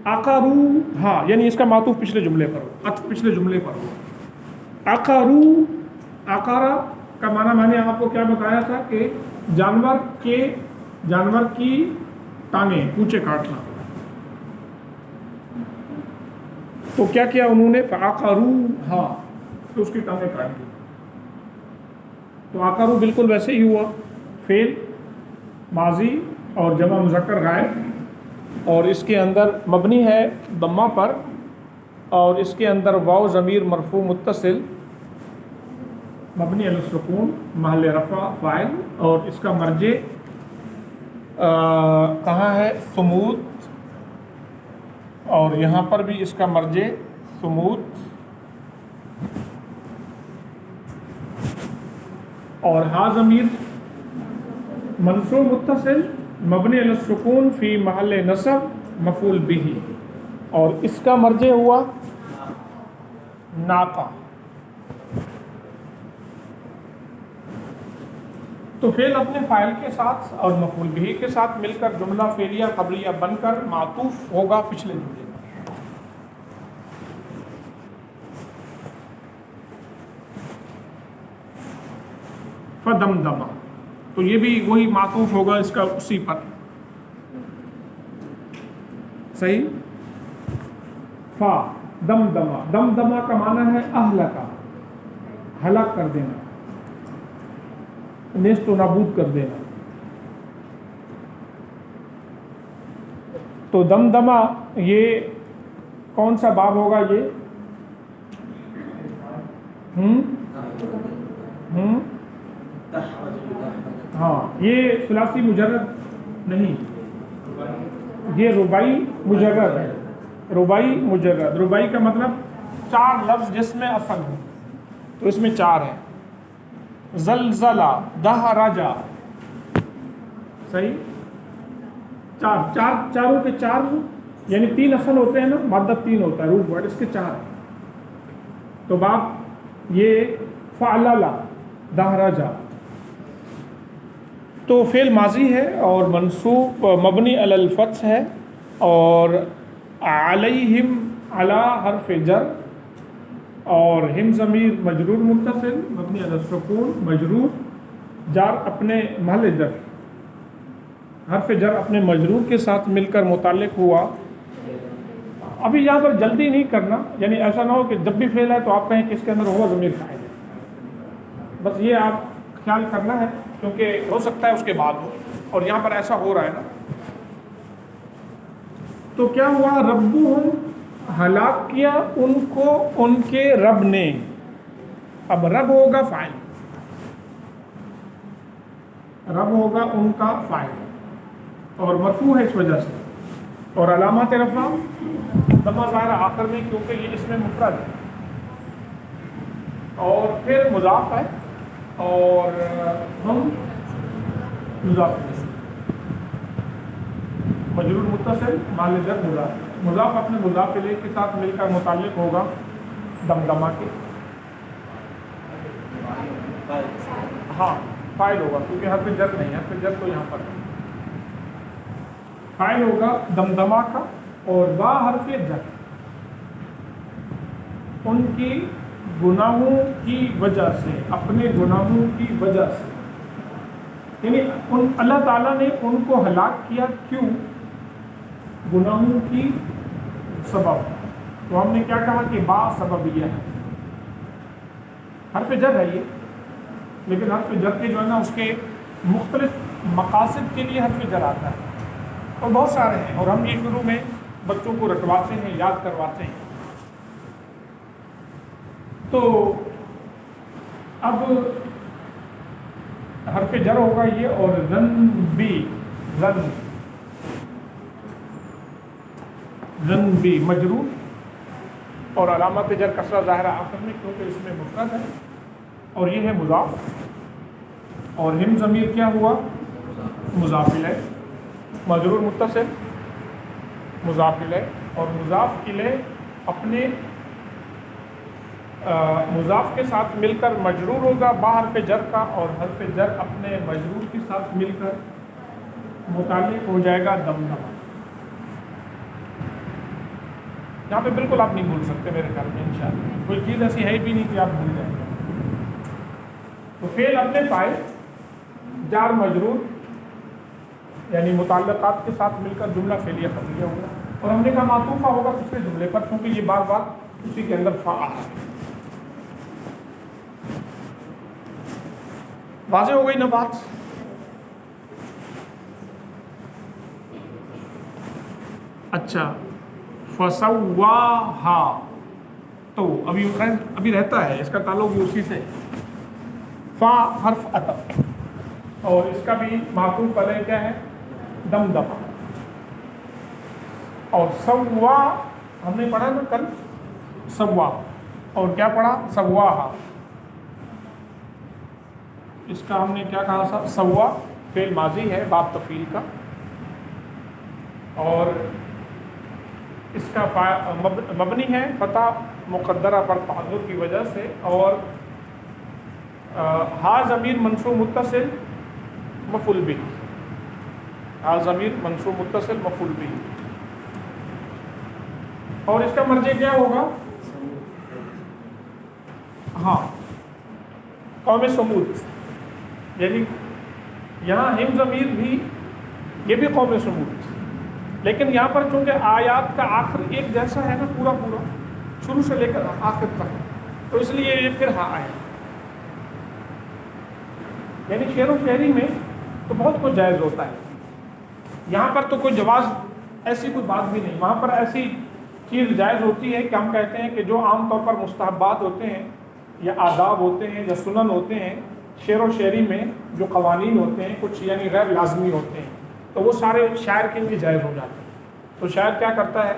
عقروا، ہاں یعنی اس کا معطوف پچھلے جملے پر ہو، عطف پچھلے جملے پر ہو۔ عقروا، عقرہ کا معنی میں نے آپ کو کیا بتایا تھا کہ جانور کی ٹانگیں، پونچھیں کاٹنا، تو کیا کیا انہوں نے؟ فعقروها، تو اس کی ٹانگیں کاٹ دی۔ تو عقروا بالکل ویسے ہی ہوا، فعل ماضی اور جمع مذکر غائب، اور اس کے اندر مبنی ہے ضمہ پر، اور اس کے اندر واو ضمیر مرفوع متصل مبنی علی السکون محل رفع فاعل، اور اس کا مرجع کہاں ہے؟ ثمود، اور یہاں پر بھی اس کا مرجع ثمود، اور ہا ضمیر منصوب متصل مبنی علی السکون فی محل نصب مفعول به، اور اس کا مرجع ہوا ناقہ۔ تو فعل اپنے فاعل کے ساتھ اور مفعول به کے ساتھ مل کر جملہ فعلیہ خبریہ بن کر معطوف ہوگا پچھلے جملے میں۔ فدمدمہ، تو یہ بھی وہی معطوف ہوگا اس کا اسی پر، صحیح۔ فا دمدمہ، دمدمہ کا معنی ہے اہلکا، ہلاک کر دینا، نیست و نابود کر دینا۔ تو دمدمہ یہ کون سا باب ہوگا یہ؟ ہاں، یہ ثلاثی مجرد نہیں، یہ رباعی مجرد ہے۔ رباعی مجرد، رباعی کا مطلب 4 لفظ جس میں اصل ہو، تو اس میں 4 ہیں۔ زلزلہ، دہرجہ، صحیح، چاروں کے 4 یعنی 3 اصل ہوتے ہیں نا، مادہ 3 ہوتا ہے، روٹ ورڈ اس کے 4 ہیں۔ تو باب یہ فعللہ، دہرجہ، تو فعل ماضی ہے اور منصوب مبنی علی الفتح ہے، اور علیہم علی حرف جر، اور ہم ضمیر مجرور متصل مبنی علی السکون مجرور، جار اپنے محل جر، حرف جر اپنے مجرور کے ساتھ مل کر متعلق ہوا۔ ابھی یہاں پر جلدی نہیں کرنا، یعنی ایسا نہ ہو کہ جب بھی فعل ہے تو آپ کہیں کہ اس کے اندر ہوا ضمیر فاعل ہے، بس یہ آپ خیال کرنا ہے، کیونکہ ہو سکتا ہے اس کے بعد ہو، اور یہاں پر ایسا ہو رہا ہے نا۔ تو کیا ہوا؟ ربہم، ہلاک کیا ان کو ان کے رب نے۔ اب رب ہوگا فاعل، رب ہوگا ان کا فاعل، اور مرفوع ہے اس وجہ سے، اور علامات رفع ضمہ ظاہر آخر میں کیونکہ یہ اس میں مفرد ہے، اور پھر مضاف ہے، اور ہم مضاف مجرور متصل محل جر مضاف، مضاف اپنے مضاف الیہ کے ساتھ مل کر متعلق ہوگا دمدمہ کے، ہاں فاعل ہوگا کیونکہ حرف جر نہیں ہے، حرف جر تو یہاں پر فاعل ہوگا دمدمہ کا، اور با حرف جر ان کی گناہوں کی وجہ سے، اپنے گناہوں کی وجہ سے، یعنی اللہ تعالیٰ نے ان کو ہلاک کیا، کیوں؟ گناہوں کی سبب۔ تو ہم نے کیا کہا کہ با سببیہ ہے، حرف جر ہے یہ، لیکن حرف جر کے جو ہے نا اس کے مختلف مقاصد کے لیے حرف جر آتا ہے، اور بہت سارے ہیں، اور ہم یہ شروع میں بچوں کو رٹواتے ہیں، یاد کرواتے ہیں۔ تو اب حرف جر ہوگا یہ، اور ذنبی مجرور، اور علامت جر کسرہ ظاہرہ آخر میں کیونکہ اس میں مفرد ہے، اور یہ ہے مضاف، اور ہم ضمیر کیا ہوا؟ مضاف الیہ، مجرور متصل مضاف الیہ، اور مضاف الیہ اپنے مضاف کے ساتھ مل کر مجرور ہوگا با حرف جر کا، اور حرف جر اپنے مجرور کے ساتھ مل کر متعلق ہو جائے گا دمدمہ۔ یہاں پہ بالکل آپ نہیں بھول سکتے میرے خیال میں، انشاءاللہ کوئی چیز ایسی ہے بھی نہیں کہ آپ بھول جائیں گے۔ تو فعل اپنے فاعل جار مجرور یعنی متعلقات کے ساتھ مل کر جملہ فعلیہ خبریہ ہوگا، اور ہم نے کہا معطوفہ ہوگا پچھلے جملے پر، کیونکہ یہ بار بار اسی کے اندر فا آ رہا ہے۔ واضح ہو گئی نا بات؟ اچھا، فسواہا، تو ابھی رہتا ہے، اس کا تعلق بھی اسی سے، فا حرف عطف، اور اس کا بھی معطوف علیہ کیا ہے؟ دمدمہ، اور سوا ہم نے پڑھا نا کل سوا، اور کیا پڑھا سواہا، اس کا ہم نے کیا کہا تھا سوا فعل ماضی ہے باب تفعیل کا، اور اس کا مبنی ہے فتح مقدرہ پر تعذر کی وجہ سے، اور ہا ضمیر منصوب متصل مفعول بھی، ہا ضمیر منصوب متصل مفعول بھی، اور اس کا مرجع کیا ہوگا؟ ہاں قوم سمود، یعنی یہاں ہم ضمیر بھی یہ بھی قوم سمود، لیکن یہاں پر چونکہ آیات کا آخر ایک جیسا ہے نا پورا پورا شروع سے لے کر آخر تک، تو اس لیے یہ پھر ہاں آئے، یعنی شعر و شاعری میں تو بہت کچھ جائز ہوتا ہے، یہاں پر تو کوئی جواز ایسی کوئی بات بھی نہیں، وہاں پر ایسی چیز جائز ہوتی ہے کہ ہم کہتے ہیں کہ جو عام طور پر مستحبات ہوتے ہیں یا آداب ہوتے ہیں یا سنن ہوتے ہیں شعر و شاعری میں، جو قوانین ہوتے ہیں کچھ یعنی غیر لازمی ہوتے ہیں، تو وہ سارے شاعر کے لیے جائز ہو جاتے ہیں، تو شاعر کیا کرتا ہے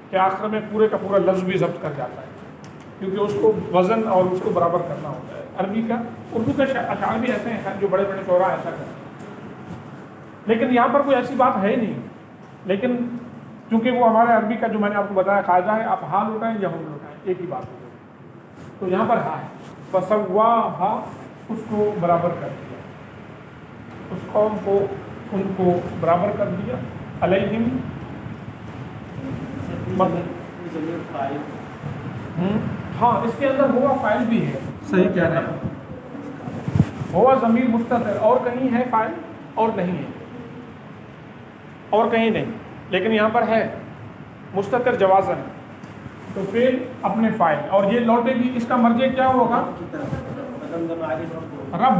کہ آخر میں پورے کا پورا لفظ بھی ضبط کر جاتا ہے، کیونکہ اس کو وزن اور اس کو برابر کرنا ہوتا ہے۔ عربی کا اردو کے اشعار بھی ایسے ہیں جو بڑے بڑے شعراء ایسا کرتے ہیں، لیکن یہاں پر کوئی ایسی بات ہے ہی نہیں، لیکن چونکہ وہ ہمارے عربی کا جو میں نے آپ کو بتایا قاعدہ ہے، آپ ہا لوٹائیں یا ہم لوٹائیں ایک ہی بات ہوگی، تو یہاں پر ہا ہے، فسواہا اس کو برابر کر دیا، اس قوم کو ان کو برابر کر دیا، علیہم ہاں اس کے اندر ہوا فاعل بھی ہے، صحیح کہہ رہے ہیں، ہوا ضمیر مستتر، اور کہیں ہے فاعل اور نہیں ہے، اور کہیں نہیں، لیکن یہاں پر ہے مستتر جوازن، تو پھر اپنے فاعل، اور یہ لوٹے گی، اس کا مرجع کیا ہوگا؟ رب،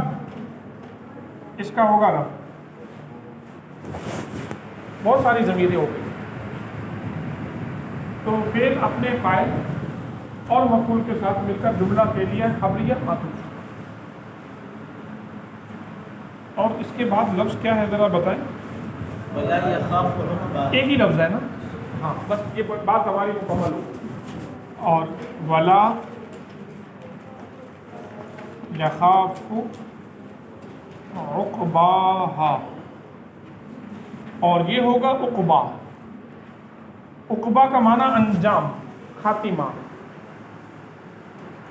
اس کا ہوگا رب، بہت ساری ضمیریں ہو گئی، تو پھر اپنے فاعل اور مفعول کے ساتھ مل کر جملہ فعلیہ خبریہ معطوف، اور اس کے بعد لفظ کیا ہے ذرا بتائیں؟ ایک ہی لفظ ہے نا، ہاں بس یہ بات ہماری مکمل ہو، اور ولا یخاف عقباہا، اور یہ ہوگا عقبا، عقبا کا معنی انجام خاتمہ،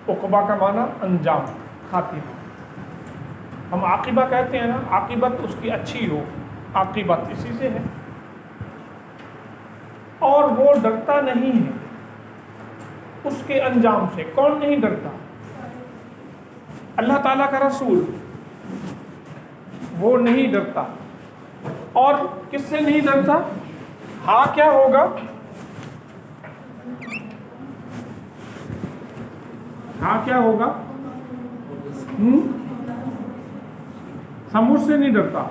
عقبا کا معنی انجام خاتمہ، ہم عاقبہ کہتے ہیں نا، عاقبت اس کی اچھی ہو، عاقبت اسی سے ہے، اور وہ ڈرتا نہیں ہے اس کے انجام سے، کون نہیں ڈرتا؟ اللہ تعالیٰ کا رسول، وہ نہیں ڈرتا، اور کس سے نہیں ڈرتا؟ ہاں کیا ہوگا؟ ہاں کیا ہوگا؟ سمجھ سے نہیں ڈرتا،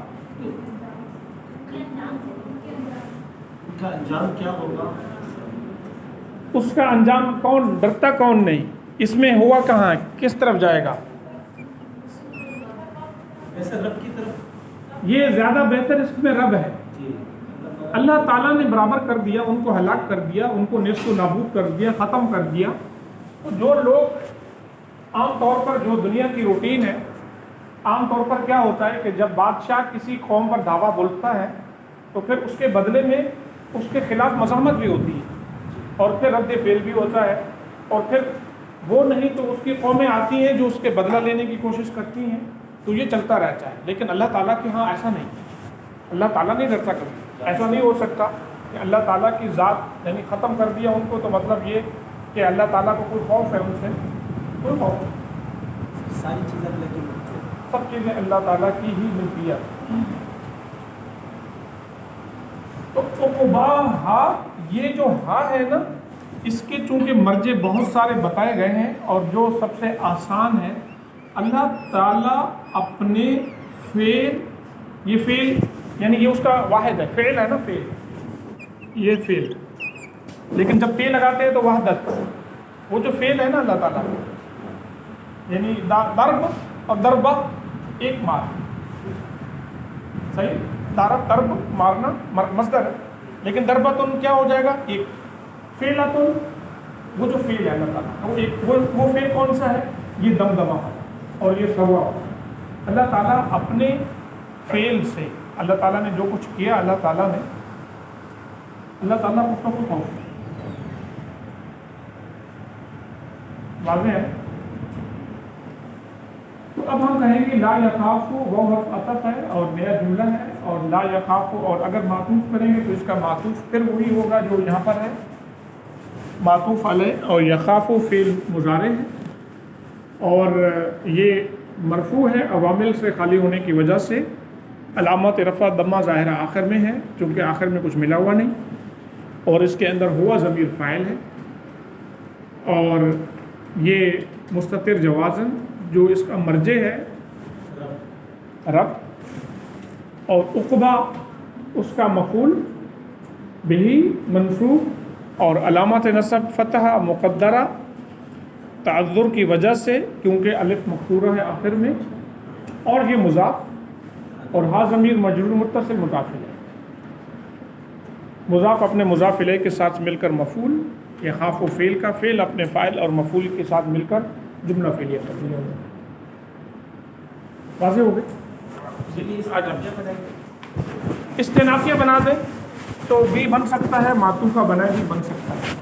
انجام کیا ہوگا؟ اس کا انجام کون ڈرتا کون نہیں، اس میں ہوا کہاں ہے، کس طرف جائے گا؟ ایسے رب کی طرف، یہ زیادہ بہتر اس میں رب ہے، اللہ تعالیٰ نے برابر کر دیا، ان کو ہلاک کر دیا، ان کو نیست و نابود کر دیا، ختم کر دیا، تو جو لوگ عام طور پر جو دنیا کی روٹین ہے، عام طور پر کیا ہوتا ہے کہ جب بادشاہ کسی قوم پر دعویٰ بولتا ہے تو پھر اس کے بدلے میں اس کے خلاف مزاحمت بھی ہوتی ہے، اور پھر رد فعل بھی ہوتا ہے، اور پھر وہ نہیں تو اس کی قومیں آتی ہیں جو اس کے بدلہ لینے کی کوشش کرتی ہیں، تو یہ چلتا رہتا ہے، لیکن اللہ تعالیٰ کے ہاں ایسا نہیں، اللہ تعالیٰ نہیں ڈرتا کبھی، ایسا نہیں ہو سکتا کہ اللہ تعالیٰ کی ذات یعنی ختم کر دیا ان کو، تو مطلب یہ کہ اللہ تعالیٰ کو کوئی خوف ہے ان سے، کوئی خوف نہیں، ساری چیزیں اللہ کی ملتی ہیں، سب چیزیں اللہ تعالیٰ کی ہی ملتی ہے۔ تو عقبا ہا، یہ جو ہا ہے نا، اس کے چونکہ مرجع بہت سارے بتائے گئے ہیں، اور جو سب سے آسان ہے، اللہ تعالیٰ اپنے فعل، یہ فعل یعنی یہ اس کا واحد ہے، فعل ہے نا، فعل، یہ فعل، لیکن جب پہ لگاتے ہیں تو وحدت، وہ جو فعل ہے نا اللہ تعالیٰ، یعنی ضرب اور ضربہ ایک مار، صحیح، ضرب مارنا مصدر ہے، لیکن دربتن کیا ہو جائے گا؟ ایک فعلتن، وہ جو فعل ہے اللہ تعالیٰ، وہ فعل کون سا ہے؟ یہ دمدمہ اور یہ سوا۔ اللہ تعالیٰ اپنے فعل سے، اللہ تعالیٰ نے جو کچھ کیا، اللہ تعالیٰ کو سب کو واضح ہے۔ تو اب ہم کہیں گے لا یخاف، وہ حرف عطف ہے اور نیا جملہ ہے، اور لا یخاف، اور اگر معطوف کریں گے تو اس کا معطوف پھر وہی ہوگا جو یہاں پر ہے، معطوف علیہ، اور یخاف فعل مضارع ہے اور یہ مرفوع ہے عوامل سے خالی ہونے کی وجہ سے۔ علامت رفع ضمہ ظاہرہ آخر میں ہے چونکہ آخر میں کچھ ملا ہوا نہیں، اور اس کے اندر ہوا ضمیر فاعل ہے، اور یہ مستتر جوازن جو اس کا مرجع ہے رب، اور عقبہ اس کا مفعول بہی منصوب، اور علامت نصب فتح مقدرہ تعذر کی وجہ سے کیونکہ الف مقصورہ ہے آخر میں، اور یہ مضاف، اور ہا ضمیر مجرور متصل مضاف الیہ، مضاف اپنے مضاف الیہ کے ساتھ مل کر مفعول، یخاف و فعل کا فعل اپنے فاعل اور مفعول کے ساتھ مل کر جملہ فعلیہ تبدیل ہو گیا۔ واضح ہو گئے؟ آج ہم استنافیہ بنا دیں تو بھی بن سکتا ہے، معطوفہ بنا بھی بن سکتا ہے۔